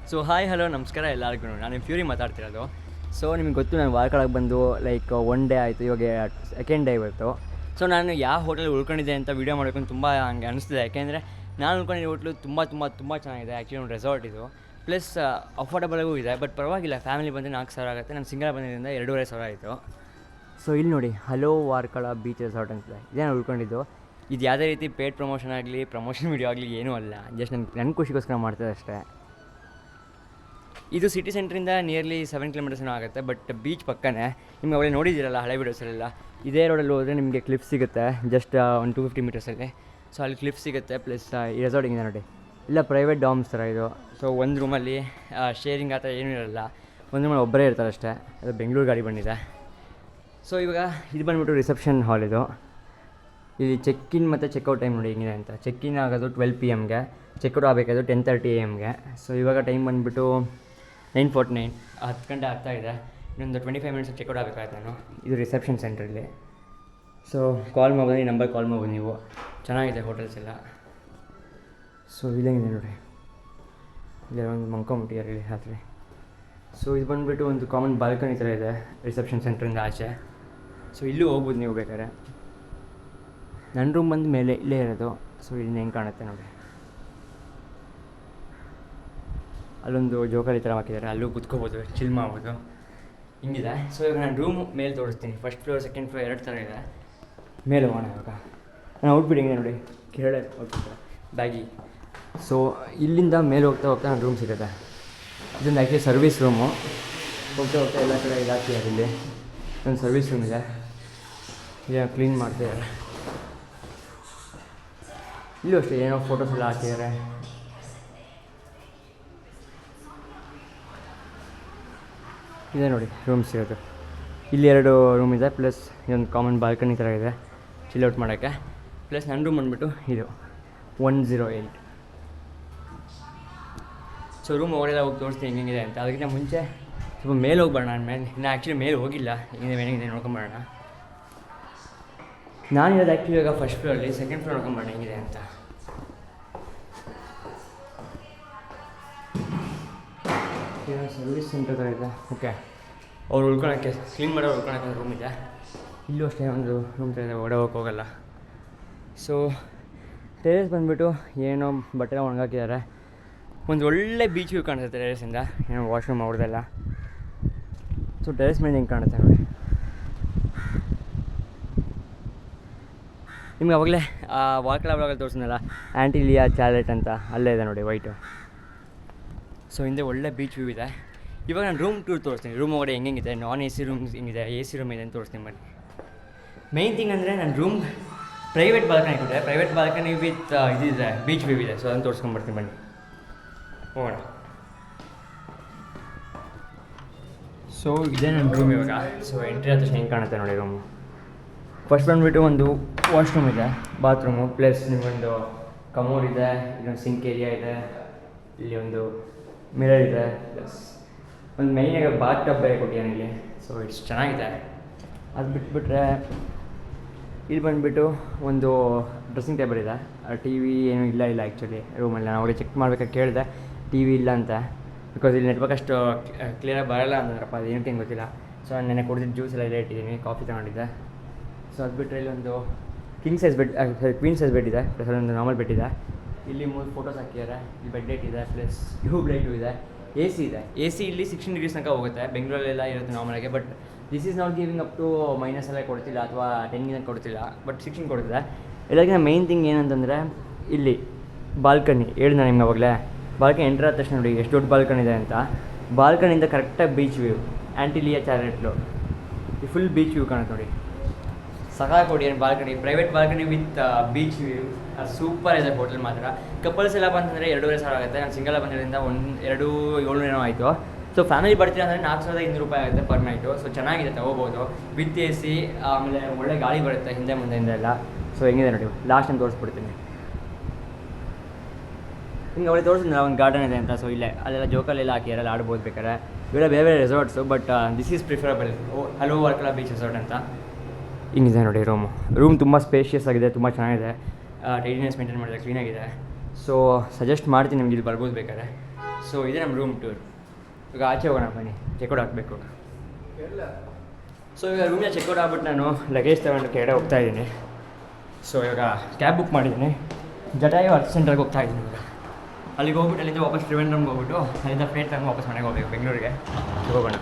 So hi hello ನಮಸ್ಕಾರ ಎಲ್ಲರಿಗೂ. ನಾನು ಫ್ಯೂರಿ ಮಾತಾಡ್ತಿರೋದು. ಸೊ ನಿಮಗೆ ಗೊತ್ತು, ನಾನು ವಾರ್ಕಳಕ್ಕೆ ಬಂದು ಲೈಕ್ 1 ಡೇ ಆಯಿತು, ಇವಾಗ 2nd ಡೇ ಇವತ್ತು. ಸೊ ನಾನು ಯಾವ ಹೋಟೆಲ್ ಉಳ್ಕೊಂಡಿದ್ದೆ ಅಂತ ವೀಡಿಯೋ ಮಾಡೋಕ್ಕಂತ ತುಂಬ ಹಂಗೆ ಅನಿಸ್ತಿದೆ. ಯಾಕೆಂದರೆ ನಾನು ಉಳ್ಕೊಂಡಿದ್ದ ಹೋಟ್ಲು ತುಂಬ ಚೆನ್ನಾಗಿದೆ. ಆ್ಯಕ್ಚುಲಿ ಒಂದು ರೆಸಾರ್ಟ್ ಇದು, ಪ್ಲಸ್ ಅಫೋರ್ಡಬಲ್ಗೂ ಇದೆ. ಬಟ್ ಪರವಾಗಿಲ್ಲ, ಫ್ಯಾಮಿಲಿ ಬಂದರೆ 4,000 ಆಗುತ್ತೆ. ನಾನು ಸಿಂಗಲ್ ಬಂದಿದ್ದರಿಂದ 2,500 ಆಯಿತು. ಸೊ ಇಲ್ಲಿ ನೋಡಿ, ಹಲೋ ವಾರ್ಕಳ ಬೀಚ್ ರೆಸಾರ್ಟ್ ಅಂತಿದೆ. ಇದೇ ನಾನು ಉಳ್ಕೊಂಡಿದ್ದು. ಇದು ಯಾವುದೇ ರೀತಿ ಪೇಡ್ ಪ್ರಮೋಷನ್ ಆಗಲಿ, ಪ್ರಮೋಷನ್ ವೀಡಿಯೋ ಆಗಲಿ ಏನೂ ಅಲ್ಲ. ಜಸ್ಟ್ ನನ್ನ ಖುಷಿಗೋಸ್ಕರ ಮಾಡ್ತದೆ ಅಷ್ಟೇ. ಇದು ಸಿಟಿ ಸೆಂಟ್ರಿಂದ ನಿಯರ್ಲಿ 7 ಕಿಲೋಮೀಟರ್ಸ್ ಏನೋ ಆಗುತ್ತೆ. ಬಟ್ ಬೀಚ್ ಪಕ್ಕನೇ. ನಿಮ್ಗೆ ಅವೆಲ್ಲ ನೋಡಿದ್ದೀರಲ್ಲ ಹಳೆ ವೀಡಿಯೋಸಲ್ಲೆಲ್ಲ. ಇದೇ ರೋಡಲ್ಲಿ ಹೋದರೆ ನಿಮಗೆ ಕ್ಲಿಫ್ ಸಿಗುತ್ತೆ, ಜಸ್ಟ್ ಒಂದು 250 ಮೀಟರ್ಸಲ್ಲಿ. ಸೊ ಅಲ್ಲಿ ಕ್ಲಿಫ್ ಸಿಗುತ್ತೆ. ಪ್ಲಸ್ ಈ ರೆಸಾರ್ಟ್ ಹಿಂಗೆ ನೋಡಿ, ಇಲ್ಲ ಪ್ರೈವೇಟ್ ಡಾಮ್ಸ್ ಥರ ಇದು. ಸೊ ಒಂದು ರೂಮಲ್ಲಿ ಶೇರಿಂಗ್ ಆ ಥರ ಏನೂ ಇರಲ್ಲ. ಒಂದು ರೂಮಲ್ಲಿ ಒಬ್ಬರೇ ಇರ್ತಾರೆ ಅಷ್ಟೇ. ಅದು ಬೆಂಗಳೂರು ಗಾಡಿ ಬಂದಿದೆ. ಸೊ ಇವಾಗ ಇದು ಬಂದುಬಿಟ್ಟು ರಿಸೆಪ್ಷನ್ ಹಾಲ್. ಇದು ಇಲ್ಲಿ ಚೆಕ್-ಇನ್ ಮತ್ತು ಚೆಕ್ಔಟ್ ಟೈಮ್ ನೋಡಿ ಹೆಂಗಿದೆ ಅಂತ. ಚೆಕ್-ಇನ್ ಆಗೋದು 12 PM, ಚೆಕ್ಔಟ್ ಆಗಬೇಕಾದ್ರು 10:30 AM. ಸೊ ಇವಾಗ ಟೈಮ್ ಬಂದುಬಿಟ್ಟು 9:49, 10 ಗಂಟೆ ಆಗ್ತಾ ಇದೆ. ಇನ್ನೊಂದು 25 ಮಿನಿಟ್ಸ್ ಚೆಕ್ಔಟ್ ಆಗಬೇಕಾಯ್ತು ನಾನು. ಇದು ರಿಸೆಪ್ಷನ್ ಸೆಂಟ್ರಲ್ಲಿ. ಸೊ ಕಾಲ್ ಮಾಡ್ಬೋದು, ಈ ನಂಬರ್ ಕಾಲ್ ಮಾಡ್ಬೋದು ನೀವು. ಚೆನ್ನಾಗಿದೆ ಹೋಟೆಲ್ಸ್ ಎಲ್ಲ. ಸೊ ಇಲ್ಲಂಗಿದೆ ನೋಡಿ, ಇಲ್ಲ ಒಂದು ಮಂಕೊಂಬಿಟ್ಟಿದ್ದಾರೆ ಇಲ್ಲಿ ರಾತ್ರಿ. ಸೊ ಇದು ಬಂದುಬಿಟ್ಟು ಒಂದು ಕಾಮನ್ ಬಾಲ್ಕನಿ ಥರ ಇದೆ ರಿಸೆಪ್ಷನ್ ಸೆಂಟ್ರಿಂದ ಆಚೆ. ಸೊ ಇಲ್ಲೂ ಹೋಗ್ಬೋದು ನೀವು ಬೇಕಾದ್ರೆ. ನನ್ನ ರೂಮ್ ಬಂದು ಮೇಲೆ ಇಲ್ಲೇ ಇರೋದು. ಸೊ ಇಲ್ಲಿಂದ ಹೆಂಗೆ ಕಾಣುತ್ತೆ ನೋಡಿ, ಅಲ್ಲೊಂದು ಜೋಕಾಲಿ ಥರ ಹಾಕಿದ್ದಾರೆ, ಅಲ್ಲೂ ಕುತ್ಕೋಬೋದು, ಚಿಲ್ ಮಾಡ್ಬೋದು, ಹಿಂಗಿದೆ. ಸೊ ಇವಾಗ ನಾನು ರೂಮು ಮೇಲೆ ತೋರಿಸ್ತೀನಿ. ಫಸ್ಟ್ ಫ್ಲೋರ್, ಸೆಕೆಂಡ್ ಫ್ಲೋರ್ 2 ಥರ ಇದೆ. ಮೇಲೆ ಹೋಗೋಣ ಇವಾಗ. ನಾನು ಔಟ್ಬಿಟ್ಟು ಹೆಂಗೆ ನೋಡಿ, ಕೆಳಗಡೆ ಹೋಗ್ತಿದ್ದೆ ಬ್ಯಾಗಿ. ಸೊ ಇಲ್ಲಿಂದ ಮೇಲೆ ಹೋಗ್ತಾ ನನ್ನ ರೂಮ್ ಸಿಗುತ್ತೆ. ಇದೊಂದು ಆ್ಯಕ್ಚುಲಿ ಸರ್ವಿಸ್ ರೂಮು. ಹೋಗ್ತಾ ಎಲ್ಲ ಕಡೆ ಇದಾಕಿದ್ದಾರೆ. ಇಲ್ಲಿ ಒಂದು ಸರ್ವಿಸ್ ರೂಮ್ ಇದೆ, ಈಗ ಕ್ಲೀನ್ ಮಾಡ್ತಿದ್ದಾರೆ. ಇಲ್ಲೂ ಅಷ್ಟೇ ಏನೋ ಫೋಟೋಸ್ ಎಲ್ಲ ಹಾಕಿದ್ದಾರೆ. ಇದೆ ನೋಡಿ ರೂಮ್ ಸಿಗೋದು. ಇಲ್ಲಿ 2 ರೂಮ್ ಇದೆ, ಪ್ಲಸ್ ಇದೊಂದು ಕಾಮನ್ ಬಾಲ್ಕನಿ ಥರ ಇದೆ ಚಿಲ್ಔಟ್ ಮಾಡೋಕ್ಕೆ. ಪ್ಲಸ್ ನನ್ನ ರೂಮ್ ಬಂದುಬಿಟ್ಟು ಇದು 108. ಸೊ ರೂಮ್ ಒಳಗೆಲ್ಲ ಹೋಗಿ ತೋರಿಸ್ತೀನಿ ಹೆಂಗಿದೆ ಅಂತ. ಅದಕ್ಕಿಂತ ಮುಂಚೆ ಸ್ವಲ್ಪ ಮೇಲೆ ಹೋಗ್ಬೇಡ. ನಾನು ಇನ್ನು ಆ್ಯಕ್ಚುಲಿ ಮೇಲೆ ಹೋಗಿಲ್ಲ, ಹೆಂಗಿದೆ ನೋಡ್ಕೊಂಬರೋಣ. ನಾನಿರೋದು ಆ್ಯಕ್ಚುಲಿ ಇವಾಗ ಫಸ್ಟ್ ಫ್ಲೋರಲ್ಲಿ, ಸೆಕೆಂಡ್ ಫ್ಲೋರ್ ನೋಡ್ಕೊಂಬರೋಣ ಹೆಂಗಿದೆ ಅಂತ. ಸರ್ವಿಸ್ ಸೆಂಟರ್ ಥರ ಇದೆ. ಓಕೆ, ಅವ್ರು ಉಳ್ಕೊಳಕ್ಕೆ, ಕ್ಲೀನ್ ಮಾಡೋರು ಉಳ್ಕೊಳಕ್ಕೆ ಒಂದು ರೂಮ್ ಇದೆ. ಇಲ್ಲೂ ಅಷ್ಟೇ ಒಂದು ರೂಮ್ ಥರ ಇದೆ, ಓಡೋಕ್ಕೆ ಹೋಗಲ್ಲ. ಸೊ ಟೆರೇಸ್ ಬಂದುಬಿಟ್ಟು ಏನೋ ಬಟ್ಟೆ ಒಣಗಾಕಿದ್ದಾರೆ. ಒಂದು ಒಳ್ಳೆ ಬೀಚ್ ವ್ಯೂ ಕಾಣಿಸುತ್ತೆ ಟೆರೇಸಿಂದ, ಏನೋ ವಾಶ್ರೂಮ್ ಅವ್ರದ್ದೆಲ್ಲ. ಸೊ ಟೆರೇಸ್ ಮೇಲೆ ಹೆಂಗೆ ಕಾಣುತ್ತೆ ನೋಡಿ. ನಿಮ್ಗೆ ಅವಾಗಲೇ ವಾರ್ಕಳ ಬ್ಲಾಗಲ್ಲಿ ತೋರಿಸಿದ್ನಲ್ಲ ಆ್ಯಂಟಿಲಿಯಾ ಚಾಲೆಟ್ ಅಂತ, ಅಲ್ಲೇ ಇದೆ ನೋಡಿ ವೈಟು. ಸೊ ಹಿಂದೆ ಒಳ್ಳೆ ಬೀಚ್ ವ್ಯೂ ಇದೆ. ಇವಾಗ ನಾನು ರೂಮ್ ಟೂರ್ ತೋರಿಸ್ತೀನಿ. ರೂಮ್ ಒಳಗಡೆ ಹೆಂಗಿದೆ, ನಾನ್ AC ರೂಮ್ ಹೆಂಗಿದೆ, AC ರೂಮ್ ಇದೆ ಅಂತ ತೋರಿಸ್ತೀನಿ ಬನ್ನಿ. ಮೇಯ್ನ್ ಥಿಂಗ್ ಅಂದರೆ ನನ್ನ ರೂಮ್ ಪ್ರೈವೇಟ್ ಬಾಲ್ಕನಿ ಕೊಟ್ಟರೆ, ಪ್ರೈವೇಟ್ ಬಾಲ್ಕನಿ ವಿತ್ ಇದಿದೆ, ಬೀಚ್ ವ್ಯೂ ಇದೆ. ಸೊ ಅದನ್ನು ತೋರಿಸ್ಕೊಂಡ್ಬರ್ತೀನಿ ಬನ್ನಿ, ಹೋಗೋಣ. ಸೊ ಇದೇ ನನ್ನ ರೂಮ್ ಇವಾಗ. ಸೊ ಎಂಟ್ರಿ ಆದ ತಕ್ಷಣ ಹೆಂಗೆ ಕಾಣುತ್ತೆ ನೋಡಿ ರೂಮು. ಫಸ್ಟ್ ಬಂದುಬಿಟ್ಟು ಒಂದು ವಾಶ್ರೂಮ್ ಇದೆ, ಬಾತ್ರೂಮು, ಪ್ಲಸ್ ನಿಮಗೊಂದು ಕಮೋಡ್ ಇದೆ, ಇಲ್ಲೊಂದು ಸಿಂಕ್ ಏರಿಯಾ ಇದೆ, ಇಲ್ಲಿ ಒಂದು ಮಿರರ್ ಇದೆ, ಪ್ಲಸ್ ಒಂದು ಮೈನಾಗ ಬಾತ್ ಟಬ್ ಬೇರೆ ಕೊಟ್ಟಿದ್ದಾನೆ ಇಲ್ಲಿ. ಸೊ ಇಟ್ಸ್ ಚೆನ್ನಾಗಿದೆ. ಅದು ಬಿಟ್ಬಿಟ್ರೆ ಇಲ್ಲಿ ಬಂದುಬಿಟ್ಟು ಒಂದು ಡ್ರೆಸ್ಸಿಂಗ್ ಟೇಬಲ್ ಇದೆ. TV ಏನೂ ಇಲ್ಲ ಆ್ಯಕ್ಚುಲಿ ರೂಮಲ್ಲಿ. ನಾನು ಅವ್ರಿಗೆ ಚೆಕ್ ಮಾಡ್ಬೇಕಾದ್ರೆ ಕೇಳಿದೆ, TV ಇಲ್ಲ ಅಂತ. ಬಿಕಾಸ್ ಇಲ್ಲಿ ನೆಟ್ವರ್ಕ್ ಅಷ್ಟು ಕ್ಲಿಯರಾಗಿ ಬರೋಲ್ಲ ಅಂದ್ರಪ್ಪ, ಅದು ಏನಕ್ಕೆ ಹೆಂಗೆ ಗೊತ್ತಿಲ್ಲ. ಸೊ ನಾನು ನೆನೆ ಕುಡಿದಿದ್ದು ಜ್ಯೂಸ್ ಎಲ್ಲ ಇಲ್ಲೇ ಇಟ್ಟಿದ್ದೀನಿ, ಕಾಫಿ ತೊಗೊಂಡಿದ್ದೆ. ಸೊ ಅದು ಬಿಟ್ಟರೆ ಇಲ್ಲೊಂದು ಕ್ವೀನ್ ಸೈಜ್ ಬೆಡ್ ಇದೆ, ಪ್ಲಸ್ ಅಲ್ಲೊಂದು ನಾರ್ಮಲ್ ಬೆಡ್ ಇದೆ. ಇಲ್ಲಿ 3 ಫೋಟೋಸ್ ಹಾಕಿದ್ದಾರೆ. ಇಲ್ಲಿ ಬೆಡ್ ಲೈಟ್ ಇದೆ, ಪ್ಲಸ್ ಟ್ಯೂಬ್ ಲೈಟು ಇದೆ, AC ಇದೆ. AC ಇಲ್ಲಿ 16 ಡಿಗ್ರೀಸ್ ತನಕ ಹೋಗುತ್ತೆ, ಬೆಂಗಳೂರಲ್ಲೆಲ್ಲ ಇರುತ್ತೆ ನಾರ್ಮಲಾಗಿ. But this is not giving up to minus ಎಲ್ಲ ಕೊಡ್ತಿಲ್ಲ, ಅಥವಾ 10 ಕೊಡ್ತಿಲ್ಲ, ಬಟ್ 16 ಕೊಡ್ತಿದೆ. ಎಲ್ಲರಿಗಿಂತ ಮೇಯ್ನ್ ಥಿಂಗ್ ಏನಂತಂದರೆ ಇಲ್ಲಿ ಬಾಲ್ಕನಿ ಹೇಳಿದೆ ನಾನು ನಿಮ್ಗೆ ಅವಾಗಲೇ. ಬಾಲ್ಕನಿ ಎಂಟ್ರ್ ಆದ ತಕ್ಷಣ ನೋಡಿ ಎಷ್ಟು ದೊಡ್ಡ ಬಾಲ್ಕನಿ ಇದೆ ಅಂತ. ಬಾಲ್ಕನಿಯಿಂದ ಕರೆಕ್ಟಾಗಿ ಬೀಚ್ ವ್ಯೂ, ಆ್ಯಂಟಿಲಿಯಾ ಚಾಲೆಟ್ಲು, ಈ ಫುಲ್ ಬೀಚ್ ವ್ಯೂ ಕಾಣುತ್ತೆ ನೋಡಿ. ಸಕಾಗಿ ಏನು balcony, private balcony with beach view, super ಇದೆ ಹೋಟೆಲ್ ಮಾತ್ರ. ಕಪಲ್ಸ್ ಎಲ್ಲ ಬಂತಂದರೆ 2,500 ಆಗುತ್ತೆ. ನಾನು ಸಿಂಗಲ್ ಬಂದಿರೋದ್ರಿಂದ 2,700 ಆಯಿತು. ಸೊ ಫ್ಯಾಮಿಲಿ ಬರ್ತೀರ ಅಂದರೆ 4,500 ರೂಪಾಯಿ ಆಗುತ್ತೆ ಪರ್ ನೈಟು. ಸೊ ಚೆನ್ನಾಗಿದೆ, ತೊಗೋಬೋದು ವಿತ್ AC. ಆಮೇಲೆ ಒಳ್ಳೆ ಗಾಳಿ ಬರುತ್ತೆ ಹಿಂದೆ ಮುಂದೆಯಿಂದ ಎಲ್ಲ. ಸೊ ಹೆಂಗಿದೆ ನೋಡಿ, ಲಾಸ್ಟ್ ಟೈಮ್ ತೋರಿಸ್ಬಿಡ್ತೀನಿ ನಿಮ್ಗೆ. ಅವಳಿಗೆ ತೋರಿಸಿದ್ನಲ್ಲ ಒಂದು ಗಾರ್ಡನ್ ಇದೆ ಅಂತ. ಸೊ ಇಲ್ಲೇ ಅಲ್ಲೆಲ್ಲ ಜೋಕಾಲೆಲ್ಲ ಹಾಕಿಯಾರೆಲ್ಲ ಆಡ್ಬೋದು ಬೇಕಾದ್ರೆ. ಇವೆಲ್ಲ ಬೇರೆ resorts, but this is preferable. Hello Varkala beach resort ಅಂತ ಹಿಂಗಿದೆ ನೋಡಿ ರೂಮ್ ತುಂಬ ಸ್ಪೇಷಿಯಸ್ ಆಗಿದೆ, ತುಂಬ ಚೆನ್ನಾಗಿದೆ, ಟೈಡಿನೆಸ್ ಮೇಂಟೈನ್ ಮಾಡಿದೆ, ಕ್ಲೀನಾಗಿದೆ. ಸೊ ಸಜೆಸ್ಟ್ ಮಾಡ್ತೀನಿ ನಿಮ್ಗೆ ಇಲ್ಲಿ ಬರ್ಬೋದು ಬೇಕಾದ್ರೆ. ಸೊ ಇದೇ ನಮ್ಮ ರೂಮ್ ಟೂರ್. ಈಗ ಆಚೆ ಹೋಗೋಣ ಬನ್ನಿ, ಚೆಕ್ಔಟ್ ಹಾಕಬೇಕು. ಸೊ ಈಗ ರೂಮಿನ ಚೆಕ್ಔಟ್ ಆಗ್ಬಿಟ್ಟು ನಾನು ಲಗೇಜ್ ತಗೊಂಡು ಕೆಳಗಡೆ ಹೋಗ್ತಾ ಇದ್ದೀನಿ. ಸೊ ಇವಾಗ ಕ್ಯಾಬ್ ಬುಕ್ ಮಾಡಿದ್ದೀನಿ, ಜಟಾಯು ಅರ್ತ್ ಸೆಂಟ್ರಿಗೆ ಹೋಗ್ತಾ ಇದ್ದೀನಿ. ಇವಾಗ ಅಲ್ಲಿಗೆ ಹೋಗ್ಬಿಟ್ಟು ಅಲ್ಲಿಂದ ವಾಪಸ್ ತ್ರಿವೇಂದ್ರಮ್ಗೆ ಹೋಗ್ಬಿಟ್ಟು ಅಲ್ಲಿಂದ ಫ್ಲೈಟ್ ತಗೊಂಡು ವಾಪಸ್ ಮನೆಗೆ ಹೋಗ್ಬೇಕು ಬೆಂಗಳೂರಿಗೆ. ಹೋಗೋಣ.